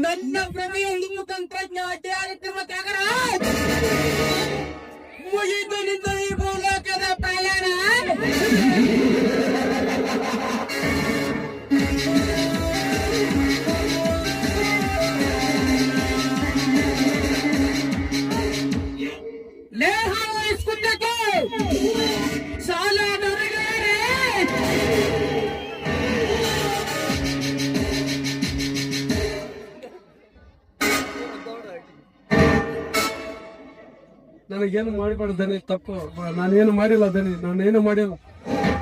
ನನ್ನ ಪ್ರಭೆಯನ್ನು ತಂತ್ರಜ್ಞ ಅಡ್ಡಿಯಾಗುತ್ತಿರುವ ತ್ಯಾಗರಾಜ್, ಮುಗಿದು ನಿಂತ ಈ ಭೂಲೋಕದ ಪ್ರಯಾಣ. ಲೇಹ ವಹಿಸ್ಕೊಂಡಕ್ಕೆ ಸಾಲ ದೊರೆಗೇರೆ ನನಗೇನು ಮಾಡಿಬಾರ್ದು ದನಿ, ತಪ್ಪು. ನಾನೇನು ಮಾಡಿಲ್ಲ ದನಿ, ನಾನೇನು ಮಾಡಿಲ್ಲ.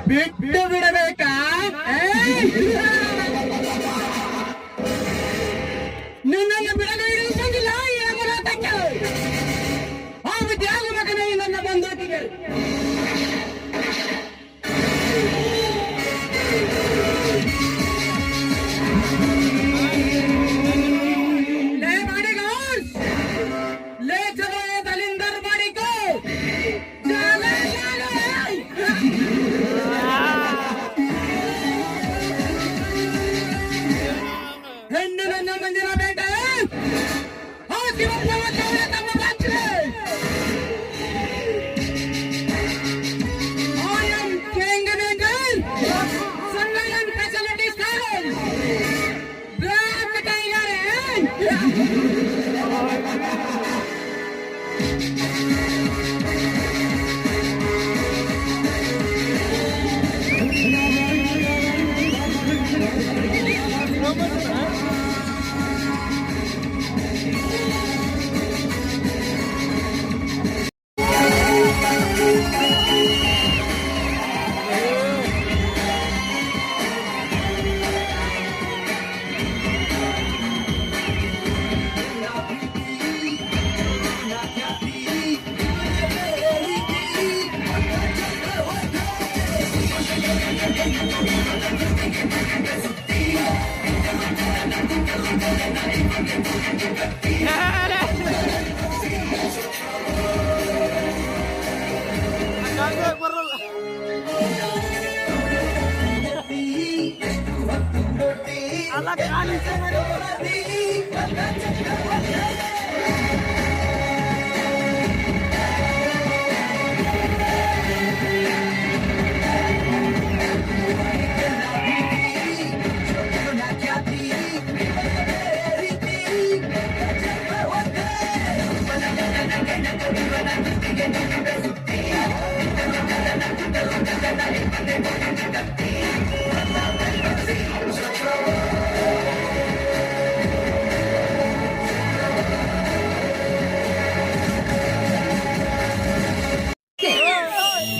ಬಿಟ್ಟು ಬಿಡಬೇಕಾ? ನಿನ್ನನ್ನು ಬಿಡಲು ಇರುವುದಿಲ್ಲ ಏಮರಾತಕ್ಕೆ. ಆ ವಿದ್ಯಾಗ ಮಗನೇ ನನ್ನ ಬಂಧುಕಿಗೆ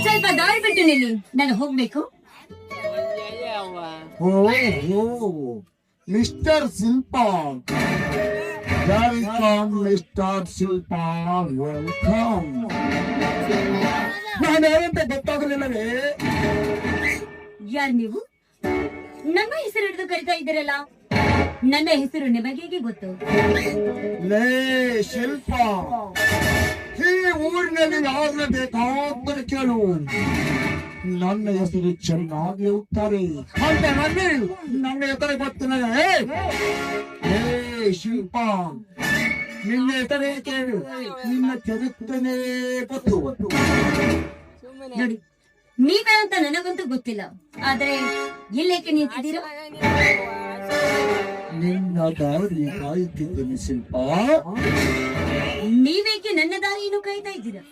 ಸ್ವಲ್ಪ ದಾರಿ ಬಿಟ್ಟು ನಿಲ್ಲಿ, ನಾನು ಹೋಗ್ಬೇಕು. ಮಿಸ್ಟರ್ ಸಿಂಪಾ, ವೆಲ್ಕಮ್ ಮಿಸ್ಟರ್ ಶಿಲ್ಪ, ವೆಲ್ಕಮ್. ನಾನು ಯಾರಂತ ಗೊತ್ತಾಗಲಿಲ್ಲವೇ? ಯಾರು ನೀವು? ನಮ್ಮ ಹೆಸರು ಹಿಡಿದು ಕರಿತಾ ಇದ್ದೀರಲ್ಲ, ನನ್ನ ಹೆಸರು ನಿಮಗೆ ಗೊತ್ತು? ಲೇ ಶಿಲ್ಪ, ಈ ಊರಿನಲ್ಲಿ ಯಾರನ್ನ ಬೇಕಾದ್ರೆ ಕೇಳು, ನನ್ನ ಹೆಸರು ಚೆನ್ನಾಗಿ ಹೋಗ್ತಾರೆ ಅಂತ ನನ್ನ ಹೆಸರು ಗೊತ್ತಿಲ್ಲ. ಏ ಶಿಲ್ಪ, ನಿನ್ನ ಹೆಸರೇ ಕೇಳು, ನಿನ್ನ ಚರಿತ್ರೆನೇ ಗೊತ್ತು. ನೋಡಿ, ನೀವೇ ಅಂತ ನನಗಂತೂ ಗೊತ್ತಿಲ್ಲ, ಆದ್ರೆ ಇಲ್ಲೇಕೆ ನಿಂತಿದ್ದೀರಾ? ನಿನ್ನ ದಾರಿ ಕಾಯುತ್ತಿದ್ದೇನೆ ಶಿಲ್ಪ. ನೀವೇಕೆ ನನ್ನ ದಾರಿಯನ್ನು ಕಾಯ್ತಾ ಇದ್ದೀರಾ?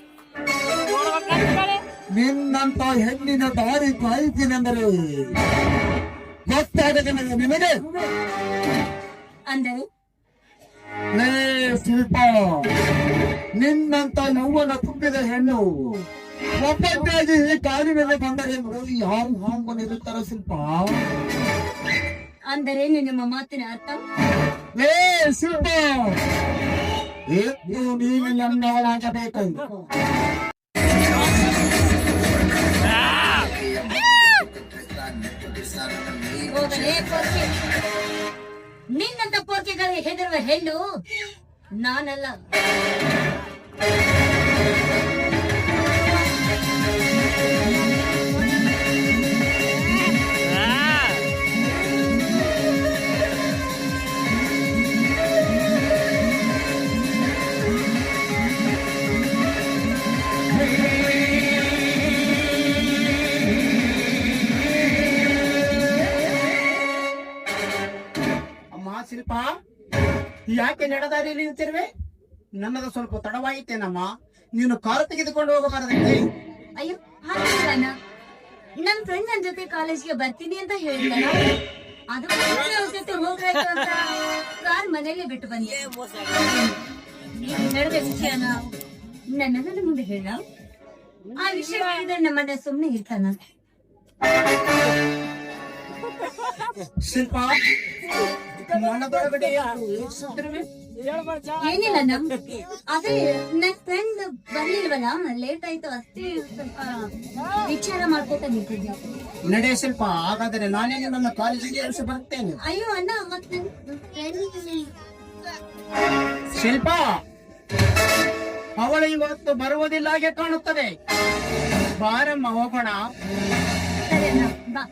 ನಿನ್ನಂತ ಹೆಣ್ಣಿನ ದಾರಿ ಕಾಯುತ್ತೀನೆಂದರೆ ಗೊತ್ತಾಗದೆ ನಿನಗೆ? ಅಂದರೆ ಲೇ ಶಿಲ್ಪ, ನಿನ್ನಂತ ಯೌವನ ತುಂಬಿದ ಹೆಣ್ಣು ಒಬ್ಬಟ್ಟಾಗಿ ಈ ಕಾಲಿನಲ್ಲಿ ಬಂದ ಹೆಣ್ಣು ಯಾರು ಹಾಂಬನಿರುತ್ತಾರ ಶಿಲ್ಪ? ಅಂದರೆ ನಿಮ್ಮ ಮಾತಿನ ಅರ್ಥ? ಲೇ ಶಿಲ್ಪ, ಎದ್ದು ನೀನು ನನ್ನವಳಾಗಬೇಕು. ಹೋಗಲೇ ಪೋರ್ಕೆ. ನಿನ್ನಂತ ಪೋರ್ಕೆಗಳಿಗೆ ಹೆದರುವ ಹೆಣ್ಣು ನಾನಲ್ಲ. ಶಿಲ್ಪ, ಯಾಕೆ ನಡೆದಾರಿಯಲ್ಲಿ ನಿಂತಿರುವೆ? ನನ್ನದು ಸ್ವಲ್ಪ ತಡವಾಯಿತೇನಮ್ಮ, ನೀನು ಕಾರು ತೆಗೆದುಕೊಂಡು ಹೋಗಬಾರದಂತೆ. ಅಯ್ಯೋ ಹಾಗಿಲ್ಲ, ನನ್ ಫ್ರೆಂಡ್ ನನ್ ಜೊತೆ ಕಾಲೇಜ್ಗೆ ಬರ್ತೀನಿ ಅಂತ ಹೇಳಿದ್ನಲ್ಲ, ಅದು ಅವ್ರ ಜೊತೆ ಹೋಗ್ಬೇಕು ಅಂತ ಕಾರ್ ಮನೆಯಲ್ಲೇ ಬಿಟ್ಟು ಬಂದೆ. ನಡೆದ ವಿಷಯನ ನನ್ನ ಮುಂದೆ ಹೇಳ. ಆ ವಿಷಯ ಹೇಳಿದ್ರೆ ನಮ್ಮನ್ನ ಸುಮ್ನೆ ಇರ್ತಾನ? ಶಿಲ್ಪ, ಮನದೊಳಗಡೆ ಯೋಚಿಸುತ್ತಿರುವೆ? ಏನಿಲ್ಲ ಅದೇ ನನ್ ಫ್ರೆಂಡ್ ಬರ್ಲಿಲ್ವಲ್ಲ, ಲೇಟ್ ಆಯ್ತು ಅಷ್ಟೇ, ಸ್ವಲ್ಪ ವಿಚಾರ ಮಾಡ್ಕೊತ ನಿಂತಿದ್ದೆ. ನಡೆ ಶಿಲ್ಪ, ಹಾಗಾದರೆ ನಾನೇ ನನ್ನ ಕಾಲೇಜಿಗೆ ಇಳಿಸಿ ಬರುತ್ತೇನೆ. ಅಯ್ಯೋ ಅಣ್ಣ, ಮತ್ತೆ ಶಿಲ್ಪ, ಅವಳು ಇವತ್ತು ಬರುವುದಿಲ್ಲ ಹಾಗೆ ಕಾಣುತ್ತದೆ. ಬಾರಮ್ಮ ಹೋಗೋಣ. ಸರಿ ಅಣ್ಣ, ಬಾ.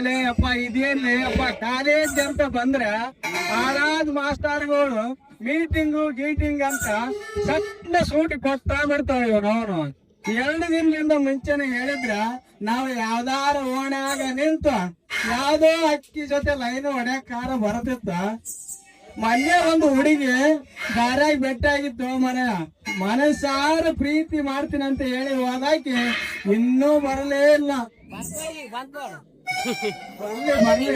ಲೇ ಅಪ್ಪ, ಇದೇನ್ಲೇ ಅಪ್ಪ, ಕಾಲೇಜ್ ಅಂತ ಬಂದ್ರ ಆರಾಜ್ ಮಾಸ್ಟರ್ಗಳು ಮೀಟಿಂಗು ಗೀಟಿಂಗ್ ಅಂತ ಸಣ್ಣ ಸೂಟಿ ಕೊಡ್ತಾ ಬಿಡ್ತಾವ. ಇವನು 2 ದಿನದಿಂದ ಮುಂಚೆನೆ ಹೇಳಿದ್ರ ನಾವು ಯಾವ್ದಾರ ಓಣ್ಯಾಗ ನಿಂತು ಯಾವ್ದೋ ಅಕ್ಕಿ ಜೊತೆ ಲೈನ್ ಹೊಡ್ಯಾಕ ಕಾರ ಬರತಿತ್ತ. ಮೊನ್ನೆ ಒಂದು ಹುಡುಗಿ ದಾರ್ಯಾಗ ಬೆಟ್ಟಾಗಿತ್ತು, ಮನಸಾರ ಪ್ರೀತಿ ಮಾಡ್ತೀನಿ ಅಂತ ಹೇಳಿ ಹೋದಾಕಿ ಇನ್ನೂ ಬರಲೇ ಇಲ್ಲ. ಬರ್ಲಿ ಬರ್ಲಿ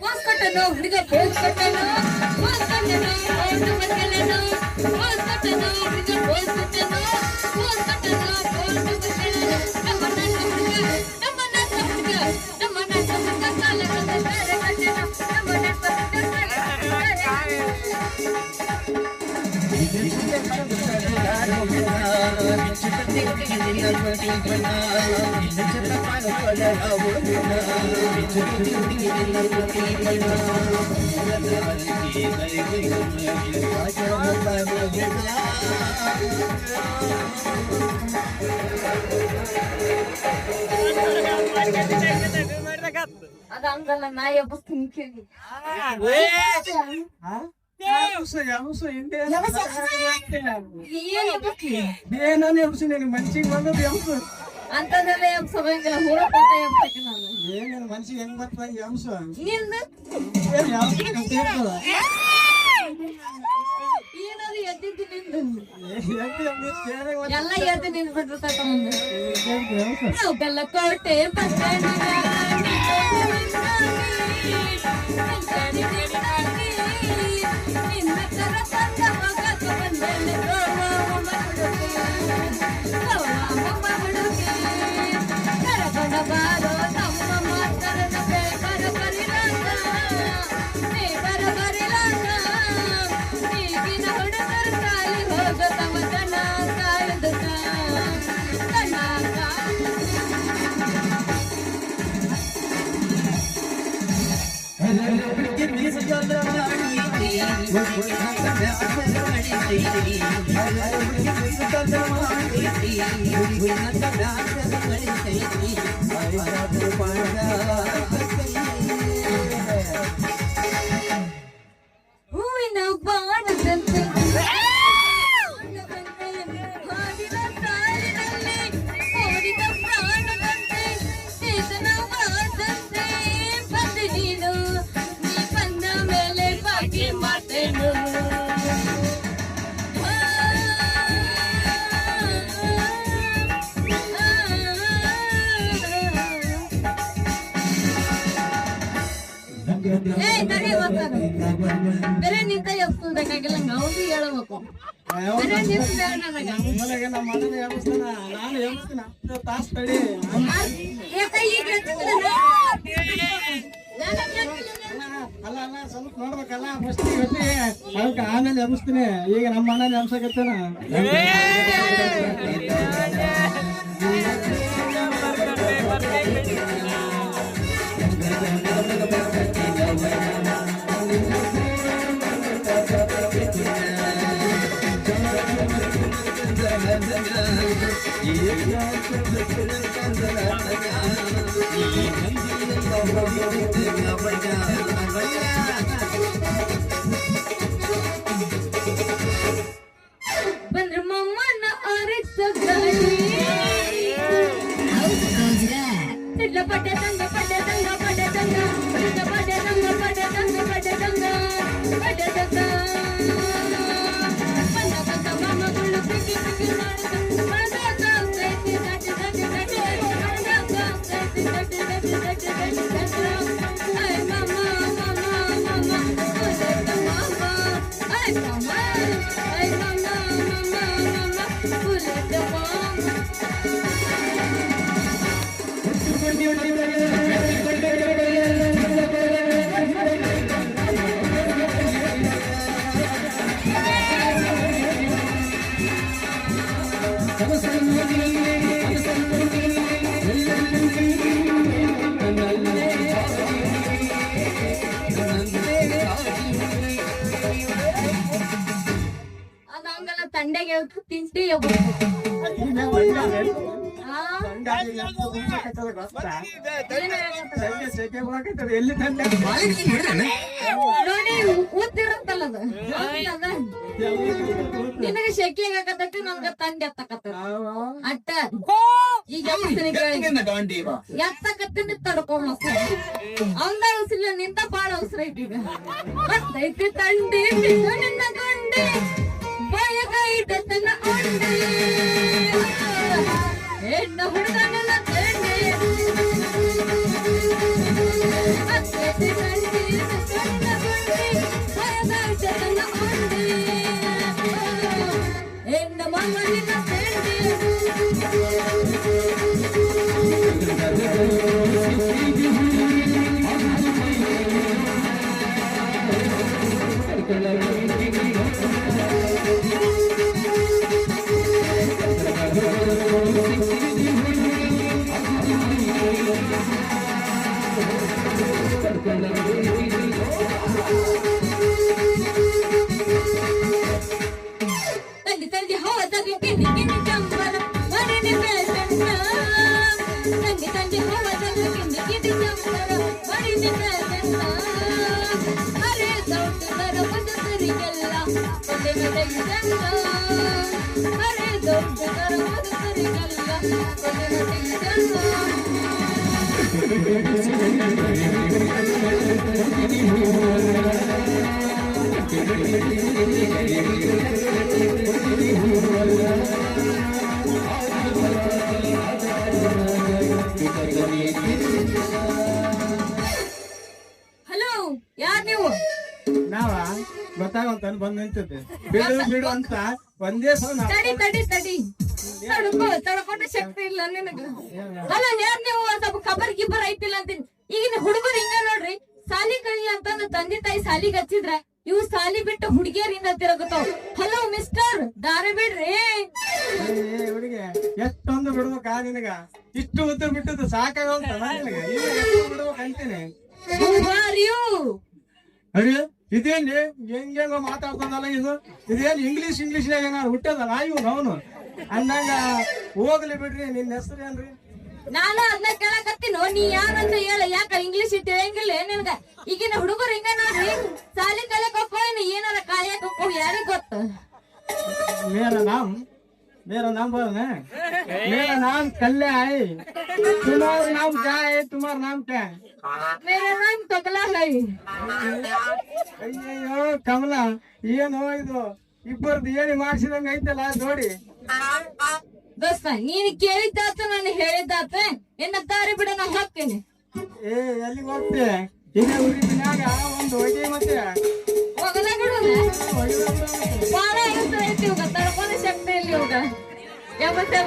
ಪೋಸ್ ಕೊಟ್ಟನು ಹುಡುಗ ಪೋಸ್ ಕೊಟ್ಟನು ಪೋಸ್ ಕೊಟ್ಟನು ಪೋಸ್ ಕೊಟ್ಟನು ಪೋಸ್ ಕೊಟ್ಟನು ಹುಡುಗ ಪೋಸ್ ಕೊಟ್ಟನು ಪೋಸ್ ಕೊಟ್ಟನು ಪೋಸ್ ಕೊಟ್ಟನು ನಮ್ಮ ನನ್ನ ಹುಡುಗ ಕಾಲ ಕಟ್ಟರೆ ಕಟ್ಟನು ನಮ್ಮ ಅದು ಹಂಗಲ್ಲ ನಾ ಎಬ್ಬಸ್ತೀನಿ ಕೇಳಿ ಏನ್ ಎಬ್ಬಸ್ಲಿ ಏನಾನು ಎಬ್ಸಿ ನಿನ್ ಮನ್ಸಿಗೆ ಬಂದದ್ದು ಎಬ್ಸು. ಅಂತದೆಲ್ಲ ಎಬ್ಸೋದಂಗಿಲ್ಲ ಹುಡುಗ ಎಬ್ಸಕ್ಕೆ ನಾನು ಏನೇನು ಮನ್ಸಿಗೆ ಹೆಂಗ್ ಬರ್ತದ ಎಬ್ಸು. ನಿನ್ನ ಏನ್ ಎಬ್ಸು ಅಂತ ಹೇಳ್ತದ? ಏನಾದ್ರು ಎದ್ದಿದ್ದು ನಿಂದು ಎದ್ದು ಎಬ್ಬಿಸ್ ಬೇರೆ ಒಂದ್ ಎಲ್ಲ ಎದ್ದು ನಿಂತ್ಬಿಟ್ಟಿರ್ತಾರ ಮುಂದೆ ಎಬ್ಸು. ನಾವು ಬೆಲ್ಲಕೋಟೆ ಬಾರೋ ನಮ್ಮ ಮಾತರನ ಬೇಕರ ಬರಿಲಾಗ ಬೇಕರ ಬರಿಲಾಗ ಈಗಿನ ಹುಡುಗರು ಕಾಲಿ ಹೋಗತವ ಜನ ಕಾಯ್ದಕ ಹೂವಿನ ಬಾಣದಂತೆ ಹಾಡಿನ ಸಾಲಿನಲ್ಲಿ ಓಡಿದ ಪ್ರಾಣದಂತೆ ಚೇತನ ಮಾತಂತೆ ಬಂದೆ ನೀನು ನೀ ಬಂದ ಮೇಲೆ ಬಾಕಿ ಮಾತೇನು ಬೇರೆ ನಿಂತ ಎಬ್ಸ್ಕೊಳ್ಬೇಕಾಗಿಲ್ಲ ನಾವು ಹೇಳಬೇಕು ಬೇರೆ ನಿಂತ ನನಗೆ ನನಗೆ ನಮ್ಮ ಮಗನ ಎಬ್ಸ್ತಾನ, ನಾನು ಎಬ್ಸ್ತೀನಿ. 10 ತಾಸು ತಡಿ. ಅಲ್ಲ ಅಲ್ಲ ಸ್ವಲ್ಪ ನೋಡ್ಬೇಕಲ್ಲ ಫಸ್ಟ್ ಅದಕ್ಕೆ ಆಮೇಲೆ ಎಬ್ಸ್ತೀನಿ. ಈಗ ನಮ್ಮ ಅಣ್ಣನ ಎಬ್ಸಕತ್ತೇನ. ಬಂದ್ರೆ ಮಮ್ಮನ ಅರಿಸ ಗಾಳಿ ಪಡ್ಡೆ ತಂಗ ಪಡ್ಡೆ ತಂಗ ಪಡ್ಡೆ ತಂಗ ಪಡ್ಡೆ ತಂಗ ಪಡ್ಡೆ ತಂಗ ಪಡ್ಡೆ ತಂಗ ಪಡ್ಡೆ ತಂಗ ಬಂದ ಬಂದ ಮಾಮಗಳು ಪಿಕ್ಕಿ ಪಿಕ್ಕಿ ಅದಂಗಲ್ಲ ತಂಡೆಗೆ ತಿಂಡಿ ಎಲ್ಲಿ ತಂದೆ ನೋಡಿ ಉದ್ದಿರುತ್ತಲ್ಲ ಅದು ನಿನಗೆ ಶೆಕೆ ಆಗಕತ್ತೈತಿ ನನ್ಗ ತಂದೆ ಎತ್ತಕತ್ತ ಅಟ್ಟ ಈಗ ಎತ್ತಕತ್ತೀನಿ ತಡ್ಕೊಂಡ್ ಅಂದ ಉಸಿಲ್ಲ ನಿಂತ ಬಾಳ ಅವಸರ ಐತಿ ಈಗ ಮತ್ತೈತಿ ತಂಡಿ ನಿನ್ನ ಗಂಡಿ ಬಾಯಗೈದತನ ಅಂಡೆ ಹೆಣ್ಣ ಹುಡುಗನೆಲ್ಲ ತಂಡೆ ಅತ್ತೆ ಕಂಡಿ ಕಣ್ಣ ಗುಂಡಿ ಬಾಯಗೈದತನ ಅಂಡೆ ಹೆಣ್ಣ ಮಮ್ಮನಿನ ತಂಡೆ ತಂದೆ ತಂದೆ ಹೋದಾಗ ಕಿಂಡಿ ಕಿಂಡಿ ಚಂಬರ ಮರಿನಿ ಬೇಸಣ್ಣ ತಂದೆ ತಂದೆ ಹೋದಾಗ ಕಿಂಡಿ ಕಿಂಡಿ ಚಂಬರ ಮರಿನಿ ಬೇಸಣ್ಣ ಅರೆ ದೊಡ್ಡದರ ಮದುಸರಿಗೆಲ್ಲ ಒಂದೇ ಮದೈಸಣ್ಣ ಅರೆ ದೊಡ್ಡದರ ಮದುಸರಿಗೆಲ್ಲ ಒಂದೇ ಮದೈಸಣ್ಣ ಹಲೋ ಯಾರ್ ನೀವು ನಾವ ಗೊತ್ತಾಗಂತ ಬಂದ್ ನಿಂತಿದ್ದೆ ಬಿಡು ಬಿಡು ಅಂತ ಒಂದೇ ಸಲ ತಡಿ ತಡಿ ತಡಿ ತಡ್ಕೊಂಡು ಶಕ್ತಿ ಇಲ್ಲ ನಿನಗ ಅಲ್ಲ ಯಾರ್ ನೀವು ಸ್ವಲ್ಪ ಖಬರ್ ಗಿಬ್ಬರ್ ಐತಿಲ್ಲ ಅಂತೀನಿ ಈಗಿನ ಹುಡುಗರು ಹಿಂಗ ನೋಡ್ರಿ ಸಾಲಿ ಕಳಿ ಅಂತಂದು ತಂದೆ ತಾಯಿ ಸಾಲಿಗೆ ಹಚ್ಚಿದ್ರ ಇವು ಸಾಲಿ ಬಿಟ್ಟು ಹುಡುಗಿಯರಿಂದ ತಿರುಗುತ್ತಾವ. ಹಲೋ ಮಿಸ್ಟರ್ ದಾರಿ ಬಿಡ್ರಿ ಹುಡುಗಿ ಎಷ್ಟೊಂದು ಬಿಡ್ಬೇಕಾ ನಿನಗ ಇಷ್ಟು ಉದ್ದ ಬಿಟ್ಟದ್ದು ಸಾಕಾಗಂತ ನಿನಗೆ ಈಗ ಎಷ್ಟು ಬಿಡ್ಬೇಕು ಅಂತೀನಿ. Who are you? ಅರೆ ಇದೇನ್ರಿ ಹೆಂಗ ಮಾತಾಡ್ತದಲ್ಲ ಇದೇನ್ ಇಂಗ್ಲಿಷ್ ಏನಾರು ಹುಟ್ಟದಲ್ಲ ಇವ್ನು ಅವನು ಅಂದಂಗ ಹೋಗ್ಲಿ ಬಿಡ್ರಿ ನಿನ್ನ ಹೆಸರು ಏನ್ರಿ? ನಾನು ಅದನ್ನ ಕೇಳಕತ್ತೀನೋ ನೀ ಯಾರಂತ ಹೇಳ ಯಾಕ ಇಂಗ್ಲಿಷ್ ತಿಳಿಯಂಗಿಲ್ಲ ನಿನ್ಗ ಈಗಿನ ಹುಡುಗರು ಹಿಂಗ ನೋಡ್ರಿ ಸಾಲಿ ಕಲಿಯಕ್ ಹೋಗ್ಕೋ ಏನಾರ ಕಾಯಕ್ ಹೋಗ್ಕೋ ಯಾರಿಗ್ ಗೊತ್ತ मेरा नाम बोलो ना मेरा नाम कल्या है तुम्हारा नाम क्या है तुम्हारा नाम क्या है? मेरा नाम तगला है ಅಯ್ಯಯ್ಯೋ ಕಮಲ ಏನು ಇದು ಇಬ್ಬರದು ಏನಿ ಮಾಡ್ಸಿದಂಗ ಐತಲ್ಲ ನೋಡಿ. ದೋಸ್ತ ನೀನ್ ಕೇಳಿದ್ದಾತ ನಾನು ಹೇಳಿದ್ದಾತ ಎನ್ನ ದಾರಿ ಬಿಡ ನಾ ಹೋಗ್ತೇನೆ. ಏ ಎಲ್ಲಿಗೆ ಹೋಗ್ತೆ ಇದೇ ಊರಿ ಬಿನಾಗ ಒಂದು ಹೊಗೆ ಮತ್ತೆ ಹೋಗದ ಬಿಡು ಬಾಳ ಇರ್ತದೆ ಐತಿ ಇವಾಗ ತಡ್ಕೊಂಡ ಶಕ್ತಿ ಇಲ್ಲ ಇವಾಗ ಯಾವತ್ತೇ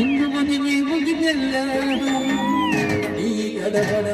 ಇಂದು ಮದುವೆ ಮುಗಿದೆಲ್ಲ ಈ ಅಡಬಡ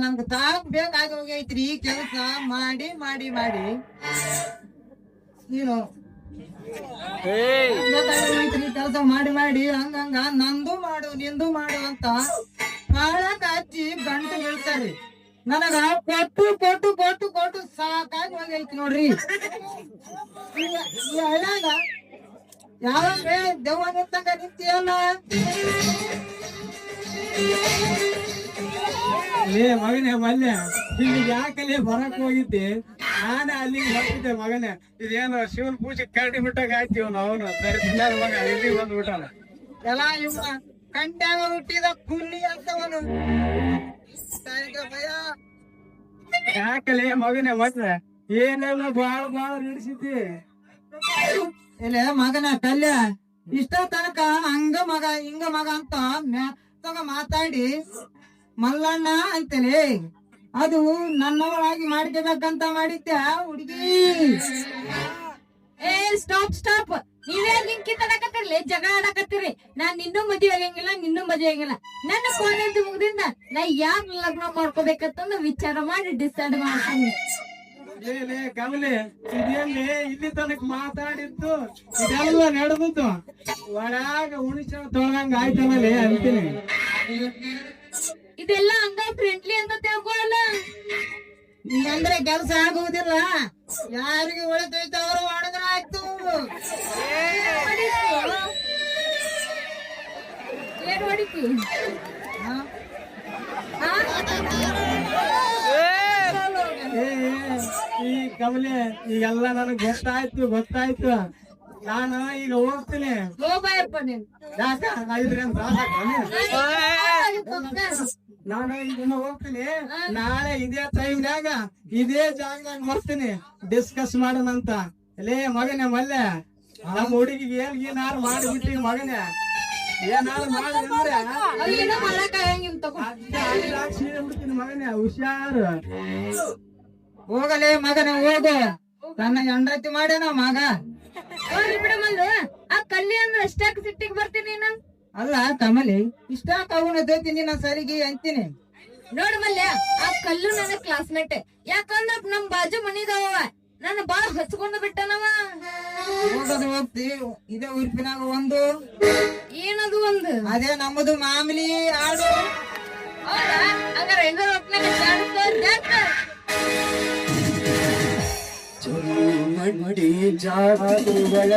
ನಮ್ಗೆ ತಾಪ್ ಬೇಕಾಗಿ ಹೋಗೈತ್ರಿ ಕೆಲಸ ಮಾಡಿ ಮಾಡಿ ಮಾಡಿ ನೀನು ಕೆಲಸ ಮಾಡಿ ಮಾಡಿ ಹಂಗಂಗ ನಂದು ಮಾಡು ನಿಂದು ಮಾಡು ಅಂತ ಕಾಳಕ್ ಹಚ್ಚಿ ಗಂಟು ಬೀಳ್ತಾರ್ರಿ. ನನಗ ಕೊಟ್ಟು ಕೊಟ್ಟು ಕೊಟ್ಟು ಕೊಟ್ಟು ಸಾಕಾಗಿ ಹೋಗೈತಿ ನೋಡ್ರಿ. ಈ ಹಳ್ಯಾಗ ಯಾವ ದೆವ್ವ ನಿಂತಂಗ ನಿಂತಿಯಲ್ಲ. ಲೇ ಮಗನೇ ಮಲ್ಯ ಇಲ್ಲಿ ಯಾಕಲ್ಲಿ ಬರಕ್ ಹೋಗಿದ್ದೆ ನಾನೇ ಅಲ್ಲಿಗೆ ಬರ್ತಿದ್ದೆ ಮಗನೇ. ಇದೇನು ಶಿವನ್ ಪೂಜೆ ಕರಡಿ ಬಿಟ್ಟಾಗ ಆಯ್ತೀವ ಅವನು ಸರಿ ಮಗ ಇಲ್ಲಿ ಬಂದ್ಬಿಟ್ಟಲ್ಲ. ಎಲ್ಲ ಇವ ಕಂಡ್ಯಾಗ ಹುಟ್ಟಿದ ಕುಲ್ಲಿ ಅಂತವನು ಭಯ. ಯಾಕಲೇ ಮಗನೇ ಮತ್ತೆ ಏನೆಲ್ಲ ಬಾಳ ನಡೆಸಿದ್ದಿ. ಇಲ್ಲ ಮಗನ ಕಲ್ಯ ಇಷ್ಟ ತನಕ ಹಂಗ ಮಗ ಹಿಂಗ ಮಗ ಅಂತ ಮ್ಯಾಗ ಮಾತಾಡಿ ಮಲ್ಲಣ್ಣ ಅಂತೇಳಿ ಅದು ನನ್ನವಳಾಗಿ ಮಾಡ್ಕೋಬೇಕಂತ ಮಾಡಿದ್ದೆ ಹುಡುಗಿ. ಏ ಸ್ಟಾಪ್ ಸ್ಟಾಪ್, ನೀವೇ ಕಿತ್ತಾಡಕತ್ತಿರ್ಲಿ, ಜಗಳ ಆಡಕತ್ತೀರಿ. ನಾನ್ ನಿನ್ನೂ ಮದ್ವೆ ಆಗಂಗಿಲ್ಲ, ನಿನ್ನೂ ಮದ್ವೆ ಆಗಿಲ್ಲ. ನನ್ನ ಕಾಲೇಜ್ ಮುಗ್ದಿಂದ ನಾ ಯಾಕೆ ಲಗ್ನ ಮಾಡ್ಕೋಬೇಕಂತ ವಿಚಾರ ಮಾಡಿ ಡಿಸೈಡ್ ಮಾಡ್ತೀನಿ. ಏನೇ ಕಮಲಿ ಇದೇನೇ ಇಲ್ಲಿ ತನಕ ಮಾತಾಡಿದ್ದು ಇದೆಲ್ಲ ನಡೆದದ್ದು ಒಳಗ ಉಣಿಸ ತೊಳಂಗ ಆಯ್ತಲ್ಲ ಅಂತೀನಿ. ಇದೆಲ್ಲ ಹಂಗ ಫ್ರೆಂಡ್ಲಿ ಅಂತ ತಿಳ್ಕೊಳ್ಳಲ್ಲ. ಹಿಂಗಂದ್ರೆ ಕೆಲಸ ಆಗುವುದಿಲ್ಲ. ಯಾರಿಗೆ ಒಳಿತೈತೆ ಅವರು ಮಾಡಿದ್ರ ಆಯ್ತು. ಏನ್ ಹೊಡಿತಿ? ಈ ಕಮಲಿ ಈಗೆಲ್ಲ ನನಗ್ ಗೊತ್ತಾಯ್ತು. ನಾನು ಈಗ ಹೋಗ್ತೀನಿ. ಹೋಗ್ಬಾಯಪ್ಪ ನೀನು. ಯಾಕ 5 ನಾನು ಈಗ ಹೋಗ್ತೀನಿ. ನಾಳೆ ಇದೇ ಟೈಮ್ನಾಗ ಇದೇ ಜಾಗದಾಗ ಬರ್ತೀನಿ, ಡಿಸ್ಕಸ್ ಮಾಡೋಣ ಅಂತ. ಲೇ ಮಗನೇ ಮಲ್ಲೆ, ನಮ್ಮ ಹುಡುಗಿಗೆ ಏನಾರು ಮಾಡಿಬಿಟ್ಟಿ ಮಗನೇ, ಏನಾರು ಮಾಡಿದ್ರೆ ಅವೇನೋ ಮಾಡಕ್ ಆಗಂಗಿಲ್ಲ ತಗೋ. ಬಿಡ್ತೀನಿ ಮಗನೇ, ಹುಷಾರು. ಹೋಗಲೇ ಮಗನೇ ಹೋಗು, ನನ್ನ ಹೆಂಡತಿ ಮಾಡ್ಯಾನ ಮಗ. ಹೋಗ್ಲಿ ಬಿಡಮಲ್ಲು, ಆ ಕಲ್ಲಿ ಅಂದ್ರೆ ಅಷ್ಟಾಕ ಸಿಟ್ಟಿಗೆ ಬರ್ತೀನಿ ನೀನು. ಅಲ್ಲ ಕಮಲಿ, ಇಷ್ಟ ಕವನ ದೋತೀನಿ ನಾ ಸರಿಗೆ ಅಂತೀನಿ. ನೋಡ್ ಮಲ್ಯ, ಆ ಕಲ್ಲು ನನ್ನ ಕ್ಲಾಸ್ಮೇಟ್. ಯಾಕಂದ್ರ ನಮ್ ಬಾಜು ಮನಿದವ, ನನ್ನ ಬಾಳ ಹಚ್ಕೊಂಡ್ ಬಿಟ್ಟನವ. ಹೋಗೋದು ಹೋಗ್ತಿ, ಇದೇ ಉರ್ಪಿನಾಗ ಒಂದು ಏನದು ಒಂದು? ಅದೇ ನಮ್ಮದು ಮಾಮೂಲಿ ಹಾಡು. ಹೌದಾ? ಹಂಗಾರ ಹೆಂಗಾರ ಒಟ್ನಾಗ ಮಡಿ ಜಾಡುಗಳ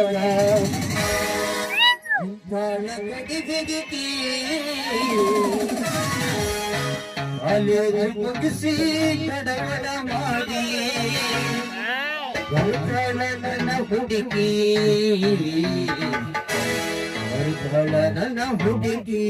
ಅಲೆ ಮುಗಿಸಿ ಕಡಗಡ ಮಾಡಿ ನನ್ನ ಹುಡುಗಿ, ನನ್ನ ಹುಡುಗಿ.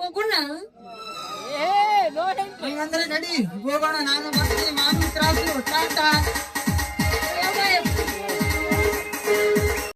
ಹೋಗೋಣ ಹಂಗಂದ್ರೆ ನಡಿ ಹೋಗೋಣ, ನಾನು ಬರ್ತೀನಿ ಮಾಮ